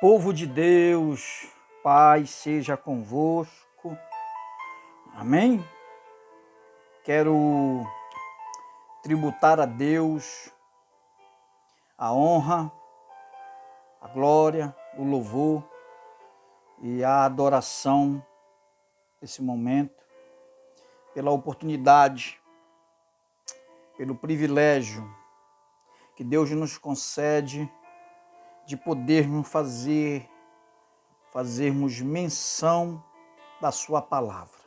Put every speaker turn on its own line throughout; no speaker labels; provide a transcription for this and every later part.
Povo de Deus, paz seja convosco. Amém? Quero tributar a Deus a honra, a glória, o louvor e a adoração nesse momento, pela oportunidade, pelo privilégio que Deus nos concede de podermos fazermos menção da sua palavra.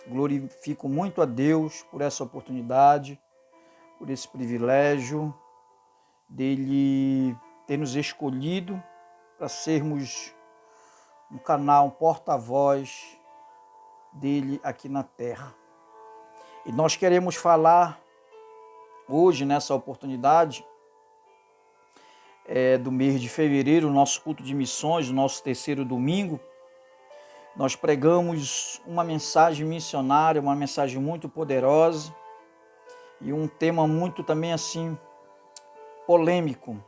Glorifico muito a Deus por essa oportunidade, por esse privilégio dele ter nos escolhido para sermos um canal, um porta-voz dele aqui na terra. E nós queremos falar hoje, nessa oportunidade, do mês de fevereiro, nosso culto de missões, nosso terceiro domingo. Nós pregamos uma mensagem missionária, uma mensagem muito poderosa e um tema muito também assim polêmico.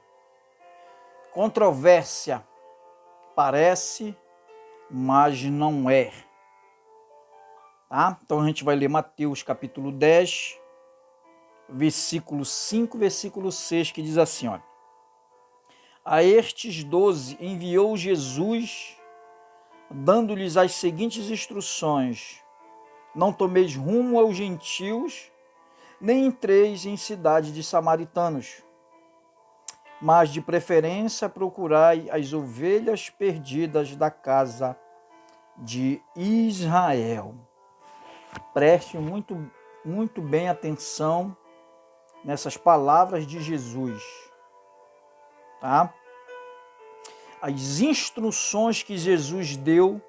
Controvérsia, parece, mas não é. Tá? Então a gente vai ler Mateus capítulo 10, versículo 5, versículo 6, que diz assim, olha: A estes 12 enviou Jesus, dando-lhes as seguintes instruções: Não tomeis rumo aos gentios, nem entreis em cidade de samaritanos, mas de preferência procurai as ovelhas perdidas da casa de Israel. Preste muito bem atenção nessas palavras de Jesus, tá? As instruções que Jesus deu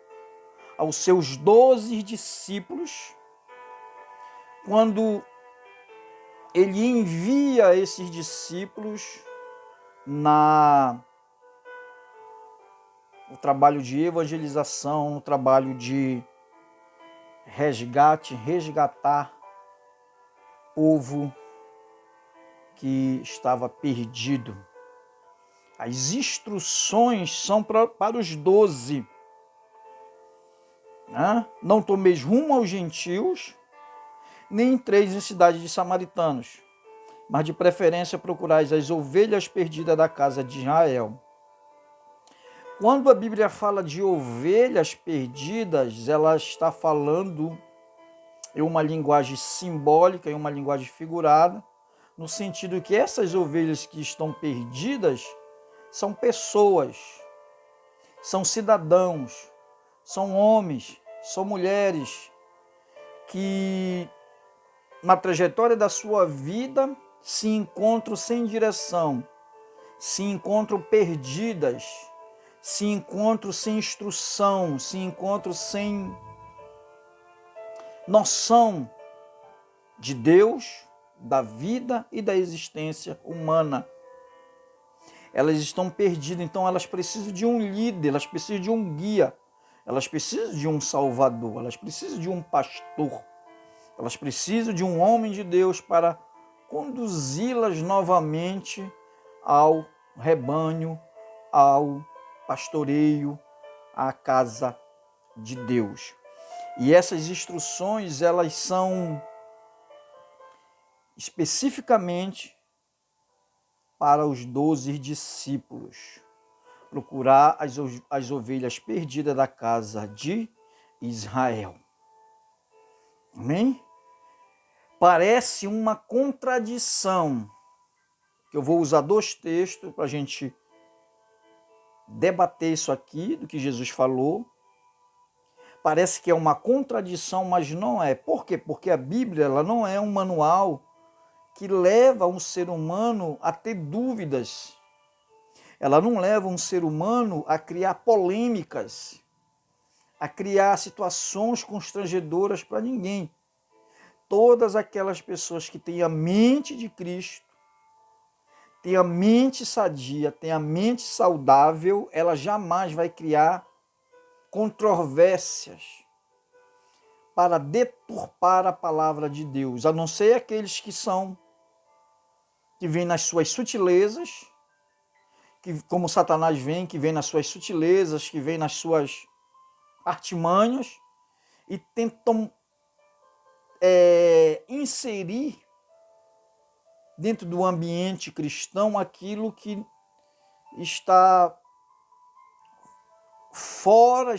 aos seus 12 discípulos, quando ele envia esses discípulos no trabalho de evangelização, no trabalho de resgatar povo que estava perdido. As instruções são para os 12. Não tomeis rumo aos gentios, nem entreis em cidade de samaritanos, mas de preferência procurais as ovelhas perdidas da casa de Israel. Quando a Bíblia fala de ovelhas perdidas, ela está falando em uma linguagem simbólica, em uma linguagem figurada, no sentido que essas ovelhas que estão perdidas são pessoas, são cidadãos, são homens, são mulheres que na trajetória da sua vida se encontram sem direção, se encontram perdidas, se encontram sem instrução, se encontram sem noção de Deus, da vida e da existência humana. Elas estão perdidas, então elas precisam de um líder, elas precisam de um guia, elas precisam de um salvador, elas precisam de um pastor, elas precisam de um homem de Deus para conduzi-las novamente ao rebanho, ao pastoreio, à casa de Deus. E essas instruções, elas são especificamente para os 12 discípulos. Procurar as ovelhas perdidas da casa de Israel. Amém? Parece uma contradição, que eu vou usar 2 textos para a gente debater isso aqui, do que Jesus falou. Parece que é uma contradição, mas não é. Por quê? Porque a Bíblia ela não é um manual que leva um ser humano a ter dúvidas. Ela não leva um ser humano a criar polêmicas, a criar situações constrangedoras para ninguém. Todas aquelas pessoas que têm a mente de Cristo, têm a mente sadia, têm a mente saudável, ela jamais vai criar controvérsias para deturpar a palavra de Deus, a não ser aqueles que vêm nas suas sutilezas, que como Satanás vem, que vem nas suas sutilezas, que vem nas suas artimanhas, e tentam inserir dentro do ambiente cristão aquilo que está fora,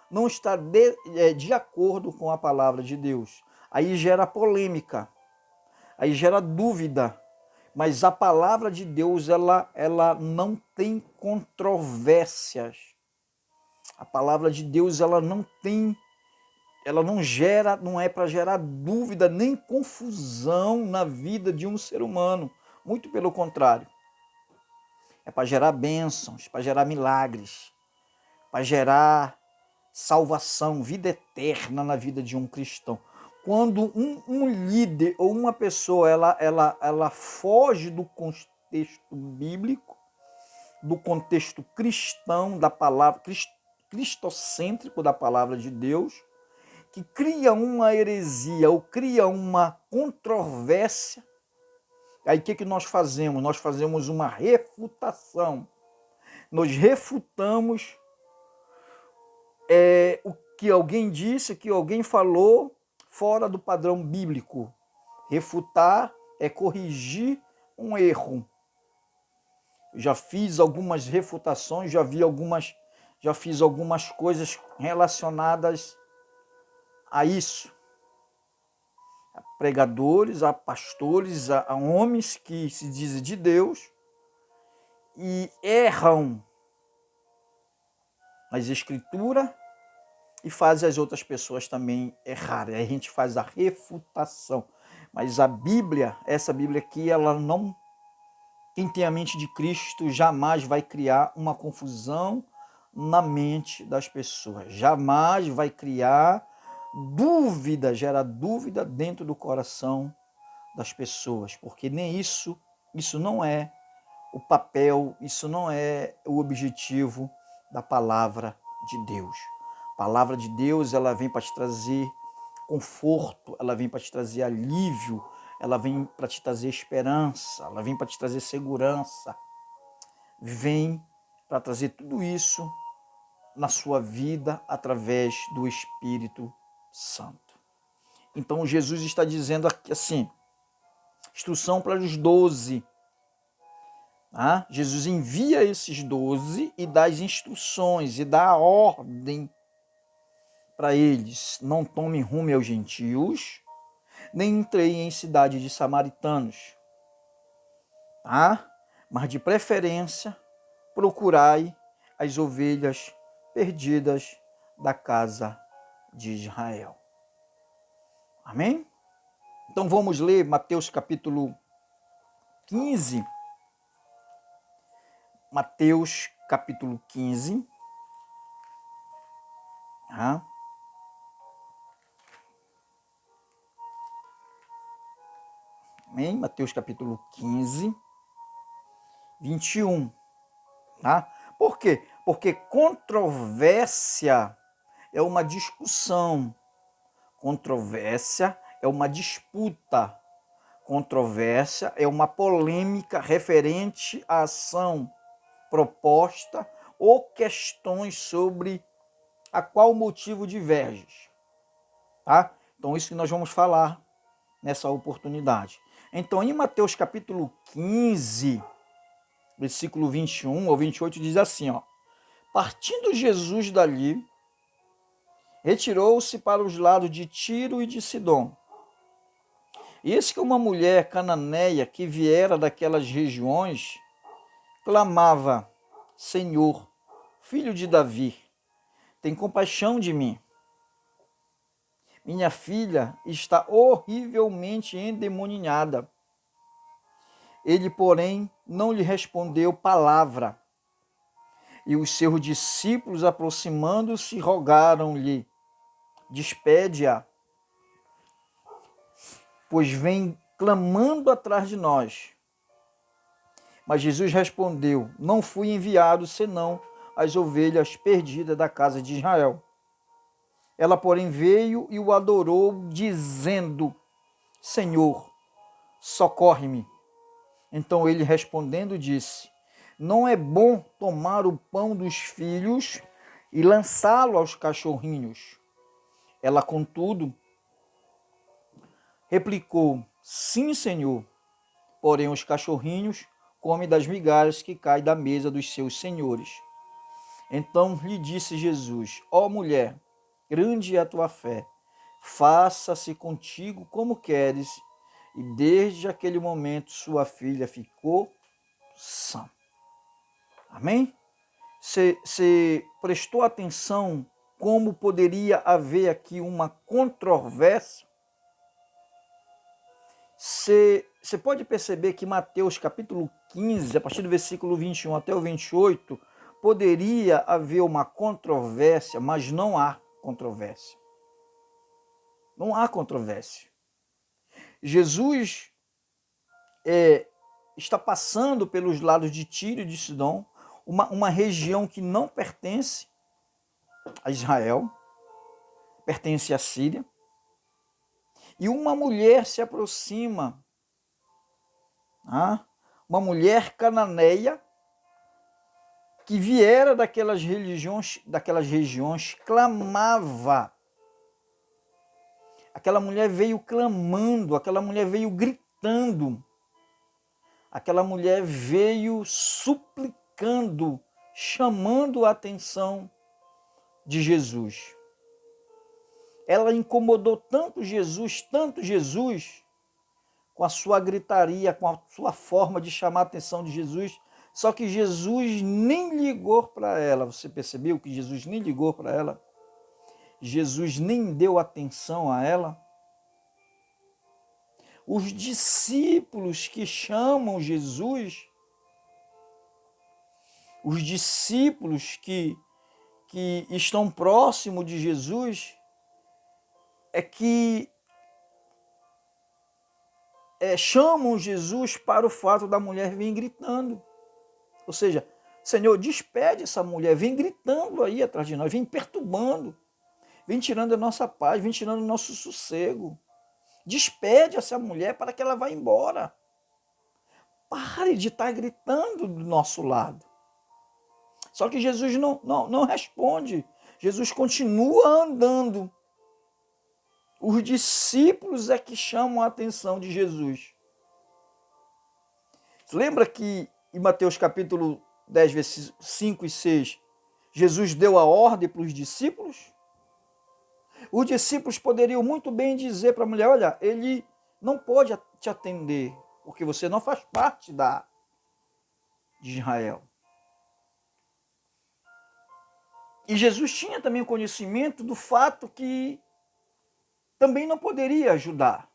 não está de acordo com a palavra de Deus. Aí gera polêmica, aí gera dúvida, mas a palavra de Deus ela não tem controvérsias. A palavra de Deus ela não gera, não é para gerar dúvida nem confusão na vida de um ser humano. Muito pelo contrário. É para gerar bênçãos, para gerar milagres, para gerar salvação, vida eterna na vida de um cristão. Quando um líder ou uma pessoa ela foge do contexto bíblico, do contexto cristão, da palavra, cristocêntrico da palavra de Deus, que cria uma heresia ou cria uma controvérsia, aí o que nós fazemos? Nós fazemos uma refutação. Nós refutamos o que alguém disse, o que alguém falou, fora do padrão bíblico. Refutar é corrigir um erro. Já fiz algumas refutações, já fiz algumas coisas relacionadas a isso. A pregadores, a pastores, a homens que se dizem de Deus e erram nas escrituras e faz as outras pessoas também errarem. Aí a gente faz a refutação. Mas a Bíblia, essa Bíblia aqui, ela não... Quem tem a mente de Cristo jamais vai criar uma confusão na mente das pessoas. Jamais vai criar dúvida, gerar dúvida dentro do coração das pessoas. Porque nem isso não é o papel, isso não é o objetivo da palavra de Deus. A palavra de Deus, ela vem para te trazer conforto, ela vem para te trazer alívio, ela vem para te trazer esperança, ela vem para te trazer segurança, vem para trazer tudo isso na sua vida através do Espírito Santo. Então Jesus está dizendo aqui assim, instrução para os 12. Jesus envia esses 12 e dá as instruções e dá a ordem para eles. Não tomem rumo aos gentios, nem entrei em cidade de samaritanos. Mas de preferência, procurai as ovelhas perdidas da casa de Israel. Amém? Então vamos ler Mateus capítulo 15. Mateus capítulo 15. Amém? Mateus capítulo 15, 21. Por quê? Porque controvérsia é uma discussão. Controvérsia é uma disputa. Controvérsia é uma polêmica referente à ação proposta ou questões sobre a qual motivo diverges. Então, isso que nós vamos falar nessa oportunidade. Então, em Mateus capítulo 15, versículo 21 ou 28, diz assim, partindo Jesus dali, retirou-se para os lados de Tiro e de Sidom. E eis que uma mulher cananeia que viera daquelas regiões, clamava, Senhor, filho de Davi, tem compaixão de mim. Minha filha está horrivelmente endemoniada. Ele, porém, não lhe respondeu palavra. E os seus discípulos, aproximando-se, rogaram-lhe, despede-a, pois vem clamando atrás de nós. Mas Jesus respondeu, não fui enviado senão as ovelhas perdidas da casa de Israel. Ela, porém, veio e o adorou, dizendo, Senhor, socorre-me. Então ele respondendo disse, Não é bom tomar o pão dos filhos e lançá-lo aos cachorrinhos. Ela, contudo, replicou: sim, Senhor, porém os cachorrinhos comem das migalhas que caem da mesa dos seus senhores. Então lhe disse Jesus: ó mulher, grande é a tua fé, faça-se contigo como queres. E desde aquele momento sua filha ficou sã. Amém? Você prestou atenção como poderia haver aqui uma controvérsia? Você pode perceber que Mateus capítulo 15, a partir do versículo 21 até o 28, poderia haver uma controvérsia, mas não há controvérsia. Não há controvérsia. Jesus está passando pelos lados de Tiro e de Sidom, uma região que não pertence a Israel, pertence à Síria. E uma mulher se aproxima, uma mulher cananeia, que viera daquelas regiões, clamava. Aquela mulher veio clamando, aquela mulher veio gritando, aquela mulher veio suplicando, chamando a atenção de Jesus. Ela incomodou tanto Jesus, com a sua gritaria, com a sua forma de chamar a atenção de Jesus, só que Jesus nem ligou para ela. Você percebeu que Jesus nem ligou para ela? Jesus nem deu atenção a ela? Os discípulos que chamam Jesus, os discípulos que estão próximos de Jesus, chamam Jesus para o fato da mulher vir gritando. Ou seja, Senhor, despede essa mulher, vem gritando aí atrás de nós, vem perturbando, vem tirando a nossa paz, vem tirando o nosso sossego. Despede essa mulher para que ela vá embora. Pare de estar gritando do nosso lado. Só que Jesus não responde. Jesus continua andando. Os discípulos é que chamam a atenção de Jesus. Lembra que em Mateus capítulo 10, versículos 5 e 6, Jesus deu a ordem para os discípulos? Os discípulos poderiam muito bem dizer para a mulher: olha, ele não pode te atender, porque você não faz parte de Israel. E Jesus tinha também conhecimento do fato que também não poderia ajudar.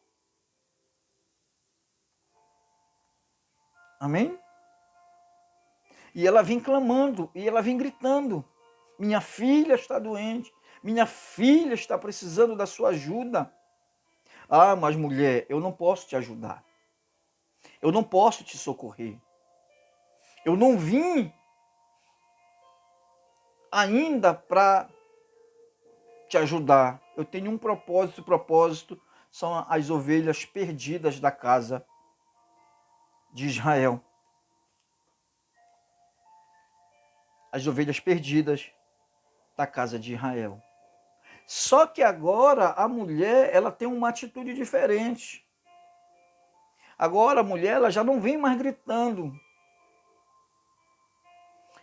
Amém? E ela vem clamando, e ela vem gritando: minha filha está doente, minha filha está precisando da sua ajuda. Ah, mas mulher, eu não posso te ajudar. Eu não posso te socorrer. Eu não vim ainda para te ajudar. Eu tenho um propósito, o propósito são as ovelhas perdidas da casa de Israel. As ovelhas perdidas da casa de Israel. Só que agora a mulher, ela tem uma atitude diferente. Agora a mulher, ela já não vem mais gritando.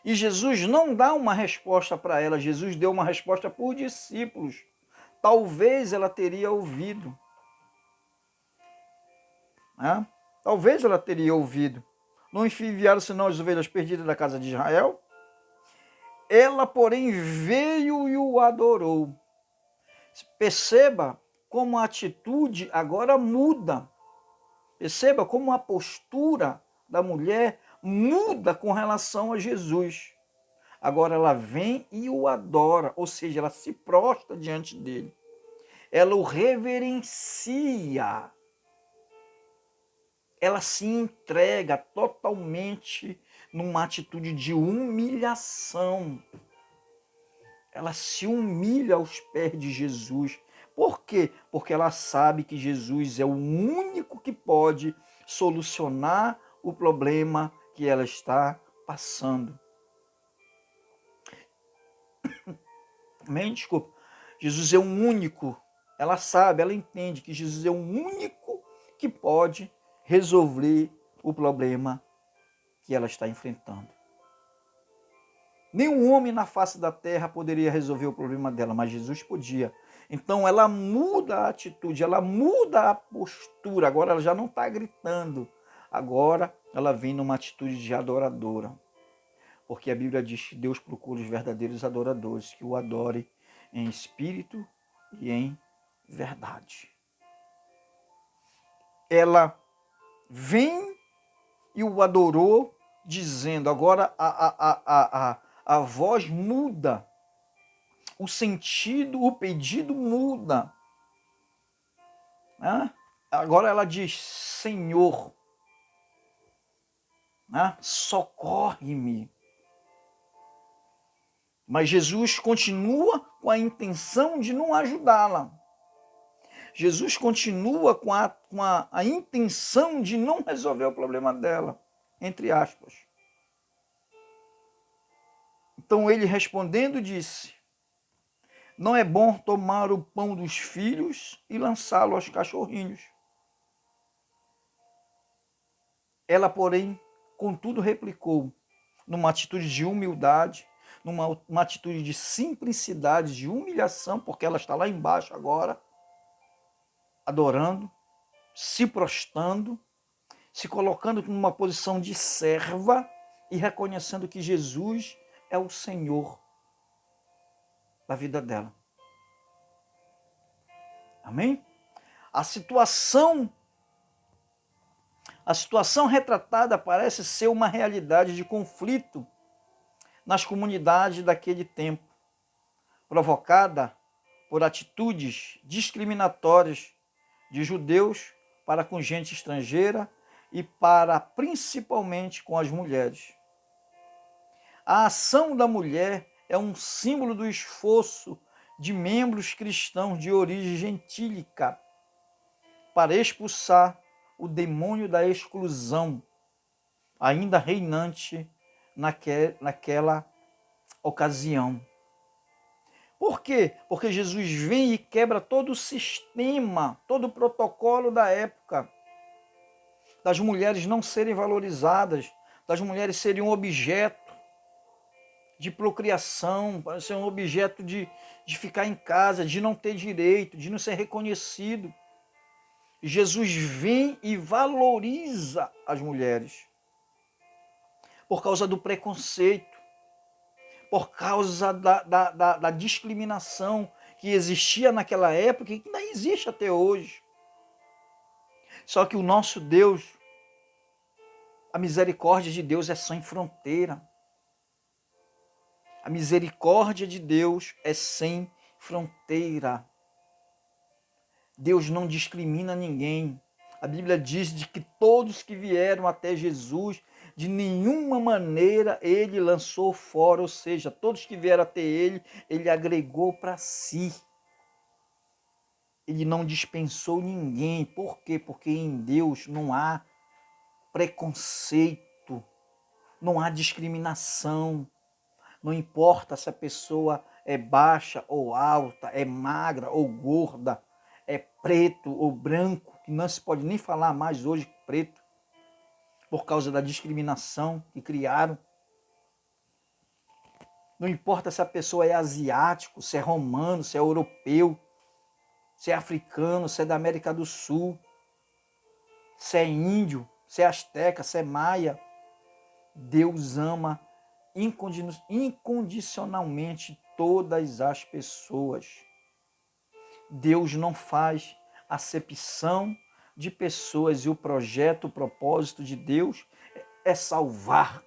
E Jesus não dá uma resposta para ela, Jesus deu uma resposta para os discípulos. Talvez ela teria ouvido. Talvez ela teria ouvido. Não enviaram senão as ovelhas perdidas da casa de Israel? Ela, porém, veio e o adorou. Perceba como a atitude agora muda. Perceba como a postura da mulher muda com relação a Jesus. Agora ela vem e o adora, ou seja, ela se prostra diante dele. Ela o reverencia. Ela se entrega totalmente numa atitude de humilhação. Ela se humilha aos pés de Jesus. Por quê? Porque ela sabe que Jesus é o único que pode solucionar o problema que ela está passando. Amém? Desculpa. Jesus é o único, ela sabe, ela entende que Jesus é o único que pode resolver o problema que ela está enfrentando. Nenhum homem na face da terra poderia resolver o problema dela, mas Jesus podia. Então ela muda a atitude, ela muda a postura. Agora ela já não está gritando. Agora ela vem numa atitude de adoradora. Porque a Bíblia diz que Deus procura os verdadeiros adoradores, que o adore em espírito e em verdade. Ela vem e o adorou, dizendo, agora a voz muda, o sentido, o pedido muda. Né? Agora ela diz, Senhor, né? Socorre-me. Mas Jesus continua com a intenção de não ajudá-la. Jesus continua com a intenção de não resolver o problema dela, entre aspas. Então ele respondendo disse, não é bom tomar o pão dos filhos e lançá-lo aos cachorrinhos. Ela, porém, contudo replicou, numa atitude de humildade, numa atitude de simplicidade, de humilhação, porque ela está lá embaixo agora, adorando, se prostrando, se colocando numa posição de serva e reconhecendo que Jesus é o Senhor da vida dela. Amém? A situação retratada parece ser uma realidade de conflito nas comunidades daquele tempo, provocada por atitudes discriminatórias de judeus para com gente estrangeira e para principalmente com as mulheres. A ação da mulher é um símbolo do esforço de membros cristãos de origem gentílica para expulsar o demônio da exclusão, ainda reinante naquela ocasião. Por quê? Porque Jesus vem e quebra todo o sistema, todo o protocolo da época, das mulheres não serem valorizadas, das mulheres serem um objeto de procriação, para ser um objeto de ficar em casa, de não ter direito, de não ser reconhecido. Jesus vem e valoriza as mulheres por causa do preconceito, por causa da discriminação que existia naquela época e que ainda existe até hoje. Só que o nosso Deus, a misericórdia de Deus é sem fronteira. A misericórdia de Deus é sem fronteira. Deus não discrimina ninguém. A Bíblia diz de que todos que vieram até Jesus, de nenhuma maneira ele lançou fora, ou seja, todos que vieram até ele, ele agregou para si. Ele não dispensou ninguém. Por quê? Porque em Deus não há preconceito, não há discriminação. Não importa se a pessoa é baixa ou alta, é magra ou gorda, é preto ou branco, que não se pode nem falar mais hoje preto, por causa da discriminação que criaram. Não importa se a pessoa é asiático, se é romano, se é europeu, se é africano, se é da América do Sul, se é índio, se é asteca, se é maia. Deus ama incondicionalmente todas as pessoas. Deus não faz acepção de pessoas e o projeto, o propósito de Deus é salvar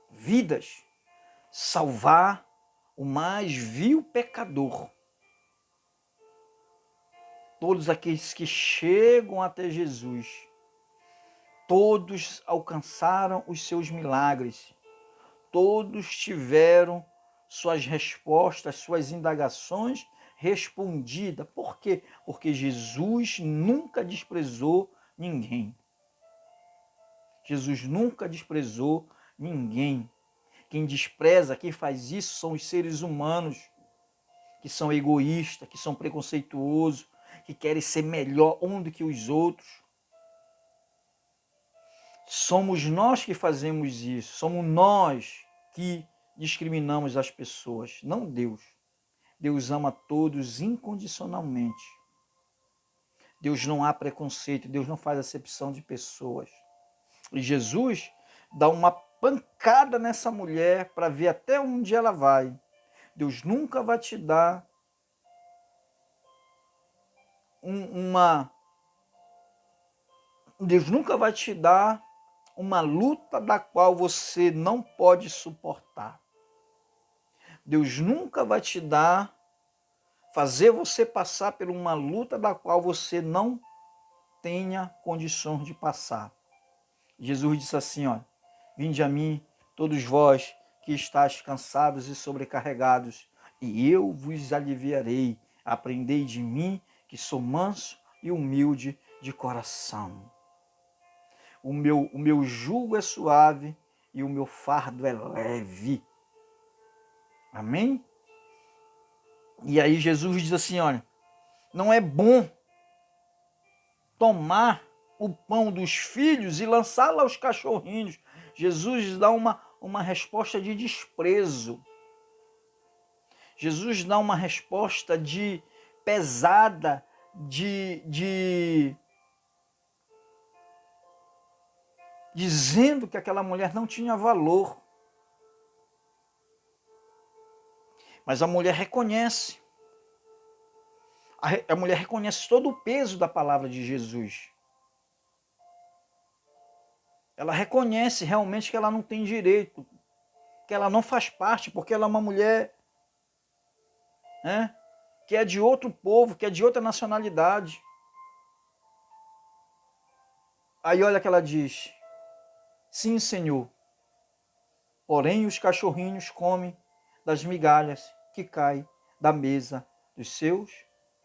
vidas, salvar o mais vil pecador. Todos aqueles que chegam até Jesus, todos alcançaram os seus milagres, todos tiveram suas respostas, suas indagações respondidas. Por quê? Porque Jesus nunca desprezou ninguém. Jesus nunca desprezou Ninguém. Quem despreza, quem faz isso são os seres humanos, que são egoístas, que são preconceituosos, que querem ser melhor um do que os outros. Somos nós que fazemos isso, somos nós que discriminamos as pessoas, não Deus. Deus ama todos incondicionalmente. Deus não há preconceito, Deus não faz acepção de pessoas. E Jesus dá uma pancada nessa mulher para ver até onde ela vai. Deus nunca vai te dar Deus nunca vai te dar uma luta da qual você não pode suportar. Deus nunca vai te dar, fazer você passar por uma luta da qual você não tenha condições de passar. Jesus disse assim, ó: vinde a mim, todos vós que estáis cansados e sobrecarregados, e eu vos aliviarei. Aprendei de mim, que sou manso e humilde de coração. O meu jugo é suave e o meu fardo é leve. Amém? E aí Jesus diz assim, olha, não é bom tomar o pão dos filhos e lançá-lo aos cachorrinhos. Jesus dá uma resposta de desprezo. Jesus dá uma resposta de pesada, dizendo que aquela mulher não tinha valor. Mas a mulher reconhece. A mulher reconhece todo o peso da palavra de Jesus. Ela reconhece realmente que ela não tem direito, que ela não faz parte, porque ela é uma mulher, né, que é de outro povo, que é de outra nacionalidade. Aí olha que ela diz: sim, Senhor, porém os cachorrinhos comem das migalhas que caem da mesa dos seus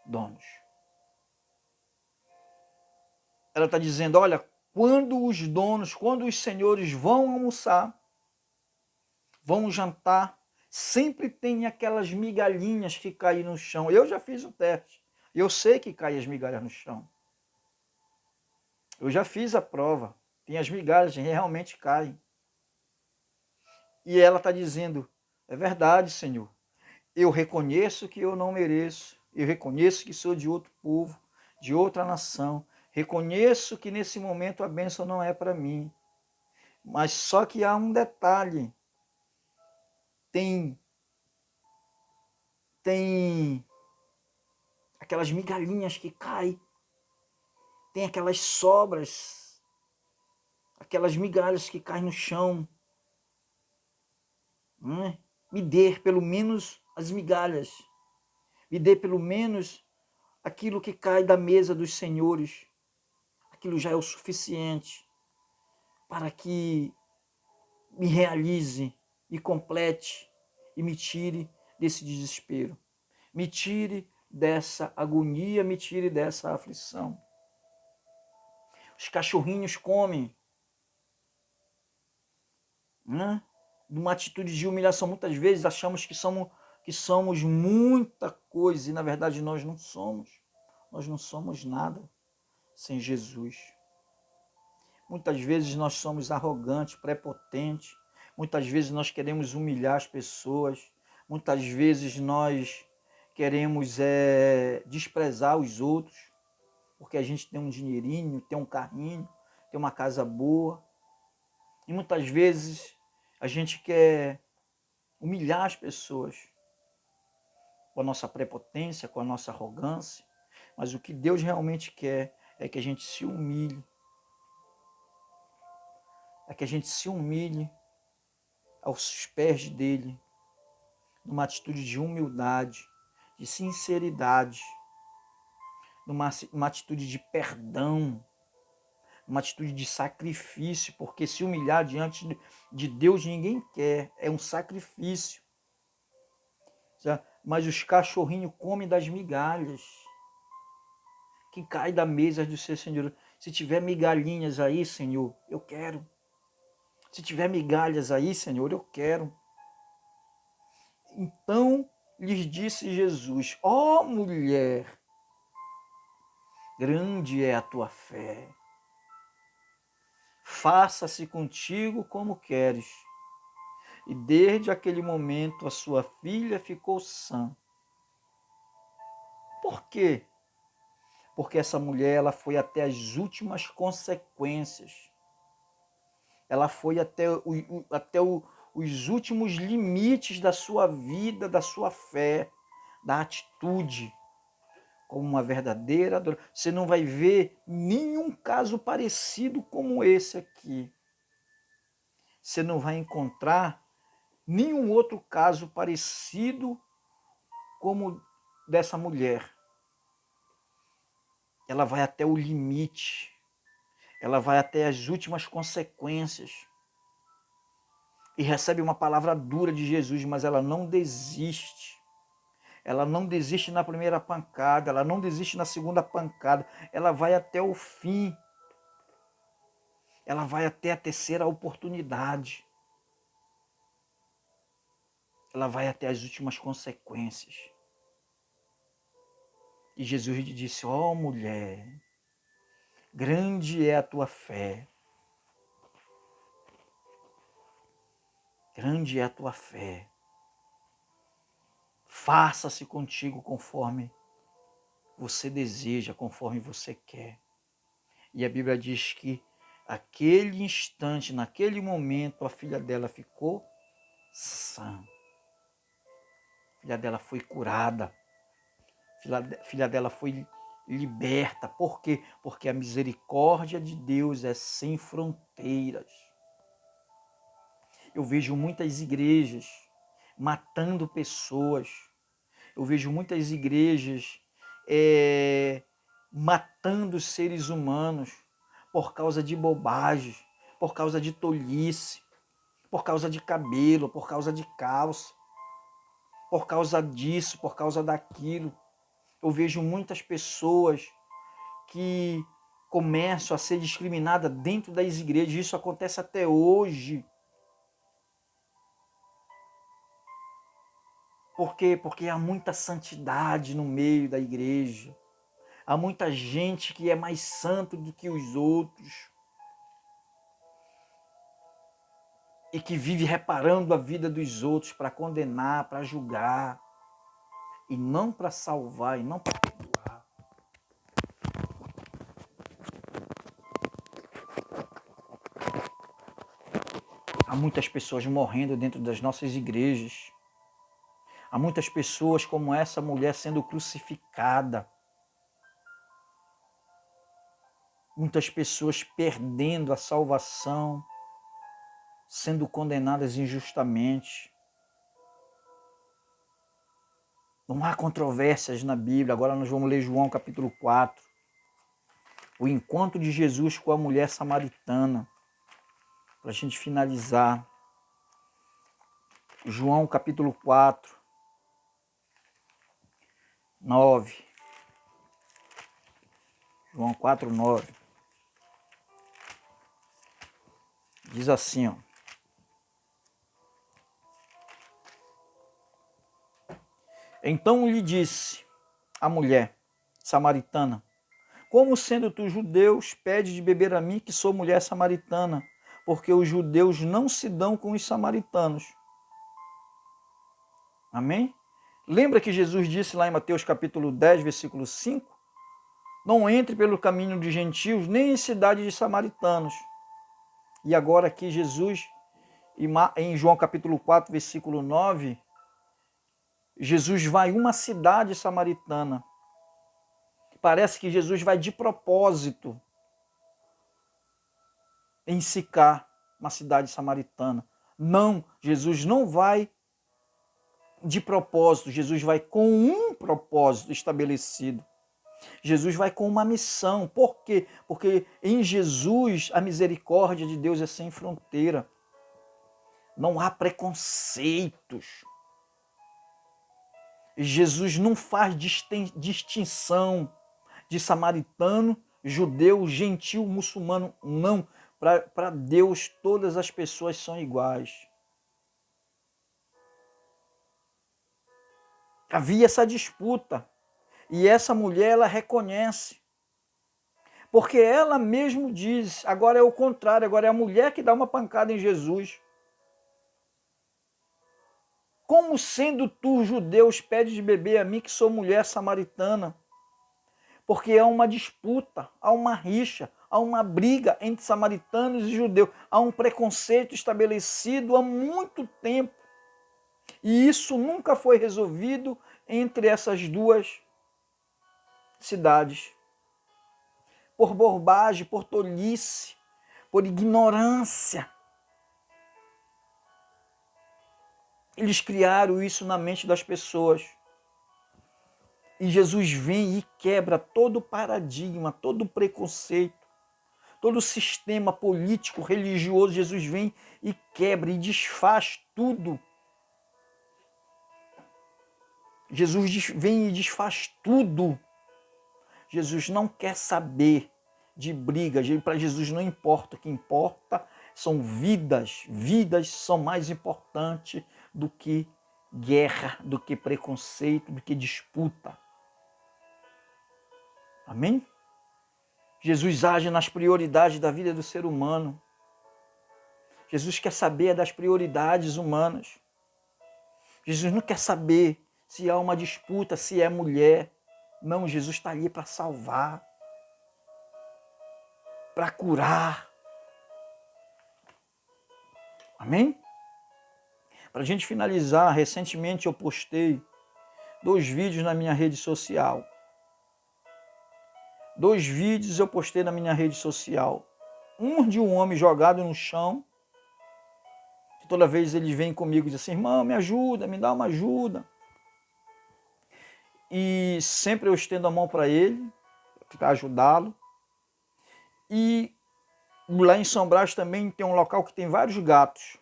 donos. Ela está dizendo, olha, quando os senhores vão almoçar, vão jantar, sempre tem aquelas migalhinhas que caem no chão. Eu já fiz o teste. Eu sei que caem as migalhas no chão. Eu já fiz a prova. Tem as migalhas que realmente caem. E ela está dizendo, é verdade, Senhor. Eu reconheço que eu não mereço. Eu reconheço que sou de outro povo, de outra nação. Reconheço que nesse momento a bênção não é para mim. Mas só que há um detalhe. Tem aquelas migalhinhas que caem. Tem aquelas sobras. Aquelas migalhas que caem no chão. Né? Me dê pelo menos as migalhas. Me dê pelo menos aquilo que cai da mesa dos senhores. Aquilo já é o suficiente para que me realize, me complete e me tire desse desespero. Me tire dessa agonia, me tire dessa aflição. Os cachorrinhos comem, né? Numa atitude de humilhação. Muitas vezes achamos que somos muita coisa e na verdade nós não somos. Nós não somos nada sem Jesus. Muitas vezes nós somos arrogantes, prepotentes. Muitas vezes nós queremos humilhar as pessoas. Muitas vezes nós queremos desprezar os outros, porque a gente tem um dinheirinho, tem um carrinho, tem uma casa boa. E muitas vezes a gente quer humilhar as pessoas com a nossa prepotência, com a nossa arrogância. Mas o que Deus realmente quer é que a gente se humilhe. É que a gente se humilhe aos pés dele, numa atitude de humildade, de sinceridade, numa atitude de perdão, uma atitude de sacrifício, porque se humilhar diante de Deus ninguém quer, é um sacrifício. Mas os cachorrinhos comem das migalhas que caem da mesa do seu Senhor. Se tiver migalhinhas aí, Senhor, eu quero. Se tiver migalhas aí, Senhor, eu quero. Então lhes disse Jesus: ó mulher, grande é a tua fé. Faça-se contigo como queres. E desde aquele momento a sua filha ficou sã. Por quê? Porque essa mulher ela foi até as últimas consequências. Ela foi os últimos limites da sua vida, da sua fé, da atitude. Como uma verdadeira adoração. Você não vai ver nenhum caso parecido como esse aqui. Você não vai encontrar nenhum outro caso parecido como dessa mulher. Ela vai até o limite. Ela vai até as últimas consequências. E recebe uma palavra dura de Jesus, mas ela não desiste. Ela não desiste na primeira pancada, ela não desiste na segunda pancada. Ela vai até o fim. Ela vai até a terceira oportunidade. Ela vai até as últimas consequências. E Jesus lhe disse: ó mulher, grande é a tua fé. Grande é a tua fé. Faça-se contigo conforme você deseja, conforme você quer. E a Bíblia diz que aquele instante, naquele momento, a filha dela ficou sã. A filha dela foi curada. A filha dela foi liberta. Por quê? Porque a misericórdia de Deus é sem fronteiras. Eu vejo muitas igrejas matando pessoas. Eu vejo muitas igrejas matando seres humanos por causa de bobagens, por causa de tolice, por causa de cabelo, por causa de calça, por causa disso, por causa daquilo. Eu vejo muitas pessoas que começam a ser discriminadas dentro das igrejas. Isso acontece até hoje. Por quê? Porque há muita santidade no meio da igreja. Há muita gente que é mais santo do que os outros. E que vive reparando a vida dos outros para condenar, para julgar. E não para salvar, e não para perdoar. Há muitas pessoas morrendo dentro das nossas igrejas. Há muitas pessoas como essa mulher sendo crucificada. Muitas pessoas perdendo a salvação, sendo condenadas injustamente. Não há controvérsias na Bíblia. Agora nós vamos ler João capítulo 4. O encontro de Jesus com a mulher samaritana. Para a gente finalizar. João capítulo 4. 9. João 4, 9. Diz assim, ó. Então lhe disse a mulher samaritana: como sendo tu judeus, pede de beber a mim, que sou mulher samaritana, porque os judeus não se dão com os samaritanos. Amém? Lembra que Jesus disse lá em Mateus capítulo 10, versículo 5? Não entre pelo caminho de gentios, nem em cidade de samaritanos. E agora aqui Jesus, em João capítulo 4, versículo 9, Jesus vai a uma cidade samaritana. Parece que Jesus vai de propósito em Sicar, uma cidade samaritana. Não, Jesus não vai de propósito, Jesus vai com um propósito estabelecido. Jesus vai com uma missão. Por quê? Porque em Jesus a misericórdia de Deus é sem fronteira. Não há preconceitos. Jesus não faz distinção de samaritano, judeu, gentil, muçulmano. Não. Para Deus, todas as pessoas são iguais. Havia essa disputa. E essa mulher, ela reconhece. Porque ela mesmo diz, agora é o contrário, agora é a mulher que dá uma pancada em Jesus. Como sendo tu, judeus, pedes de beber a mim que sou mulher samaritana? Porque há uma disputa, há uma rixa, há uma briga entre samaritanos e judeus, há um preconceito estabelecido há muito tempo. E isso nunca foi resolvido entre essas duas cidades. Por bobagem, por tolice, por ignorância. Eles criaram isso na mente das pessoas. E Jesus vem e quebra todo o paradigma, todo o preconceito, todo o sistema político, religioso. Jesus vem e quebra e desfaz tudo. Jesus vem e desfaz tudo. Jesus não quer saber de briga. Para Jesus não importa. O que importa são vidas. Vidas são mais importantes do que guerra, do que preconceito, do que disputa. Amém? Jesus age nas prioridades da vida do ser humano. Jesus quer saber das prioridades humanas. Jesus não quer saber se há uma disputa, se é mulher. Não, Jesus está ali para salvar, para curar. Amém? Para a gente finalizar, recentemente eu postei 2 vídeos na minha rede social. 2 vídeos eu postei na minha rede social. Um de um homem jogado no chão. Toda vez ele vem comigo e diz assim, irmão, me ajuda, me dá uma ajuda. E sempre eu estendo a mão para ele, para ajudá-lo. E lá em São Brás também tem um local que tem vários gatos.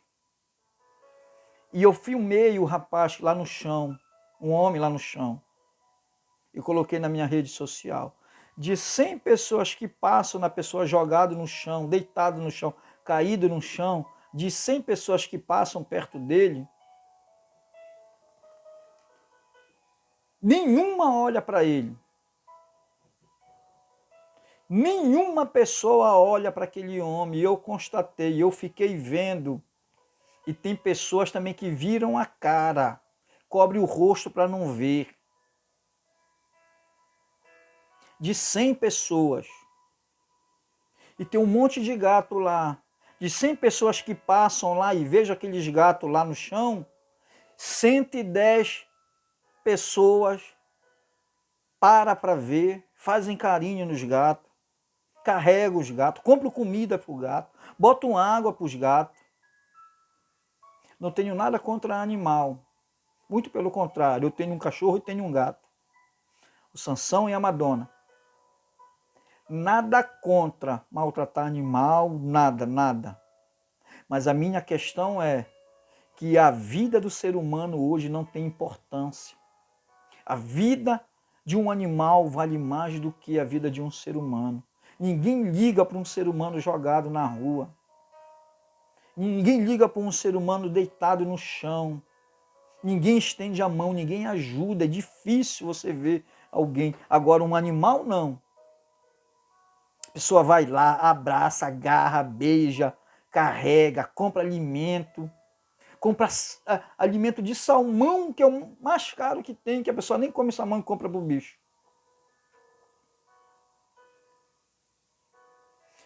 E eu filmei o rapaz lá no chão, um homem lá no chão. E coloquei na minha rede social. De 100 pessoas que passam na pessoa jogado no chão, deitado no chão, caído no chão, de 100 pessoas que passam perto dele, nenhuma olha para ele. Nenhuma pessoa olha para aquele homem. Eu constatei, eu fiquei vendo. E tem pessoas também que viram a cara, cobre o rosto para não ver. De 100 pessoas. E tem um monte de gato lá. De 100 pessoas que passam lá e vejam aqueles gatos lá no chão, 110 pessoas para ver, fazem carinho nos gatos, carregam os gatos, compram comida para o gato, botam água para os gatos. Não tenho nada contra animal. Muito pelo contrário, eu tenho um cachorro e tenho um gato. O Sansão e a Madonna. Nada contra maltratar animal, nada, nada. Mas a minha questão é que a vida do ser humano hoje não tem importância. A vida de um animal vale mais do que a vida de um ser humano. Ninguém liga para um ser humano jogado na rua. Ninguém liga para um ser humano deitado no chão. Ninguém estende a mão, ninguém ajuda. É difícil você ver alguém. Agora, um animal, não. A pessoa vai lá, abraça, agarra, beija, carrega, compra alimento. Compra alimento de salmão, que é o mais caro que tem, que a pessoa nem come salmão e compra para o bicho.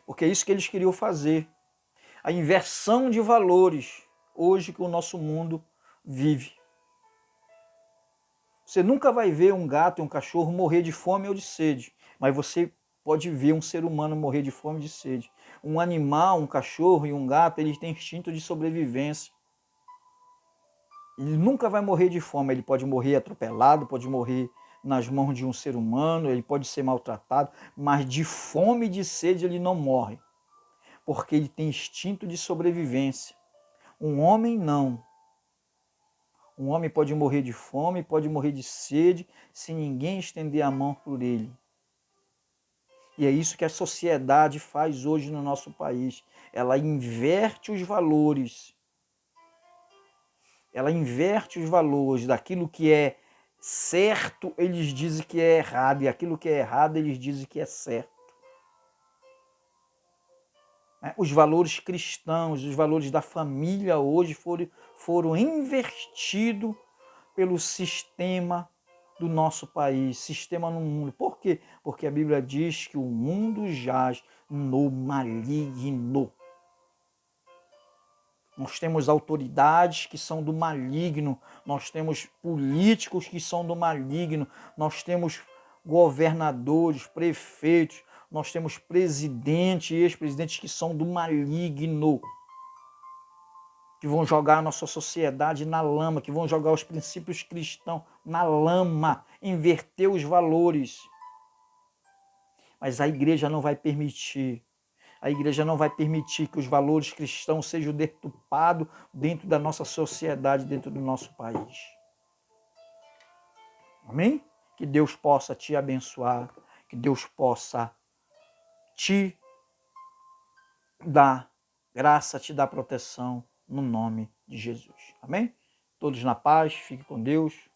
Porque é isso que eles queriam fazer. A inversão de valores, hoje que o nosso mundo vive. Você nunca vai ver um gato e um cachorro morrer de fome ou de sede, mas você pode ver um ser humano morrer de fome e de sede. Um animal, um cachorro e um gato, eles têm instinto de sobrevivência. Ele nunca vai morrer de fome, ele pode morrer atropelado, pode morrer nas mãos de um ser humano, ele pode ser maltratado, mas de fome e de sede ele não morre, porque ele tem instinto de sobrevivência. Um homem não. Um homem pode morrer de fome, pode morrer de sede, se ninguém estender a mão por ele. E é isso que a sociedade faz hoje no nosso país. ela inverte os valores. Ela inverte os valores daquilo que é certo, eles dizem que é errado, e aquilo que é errado, eles dizem que é certo. Os valores cristãos, os valores da família hoje foram invertidos pelo sistema do nosso país, sistema no mundo. Por quê? Porque a Bíblia diz que o mundo jaz no maligno. Nós temos autoridades que são do maligno, nós temos políticos que são do maligno, nós temos governadores, prefeitos, nós temos presidentes e ex-presidentes que são do maligno, que vão jogar a nossa sociedade na lama, que vão jogar os princípios cristãos na lama, inverter os valores. Mas a igreja não vai permitir. A igreja não vai permitir que os valores cristãos sejam deturpados dentro da nossa sociedade, dentro do nosso país. Amém? Que Deus possa te abençoar, que Deus possa te dar graça, te dar proteção, no nome de Jesus. Amém? Todos na paz, fique com Deus.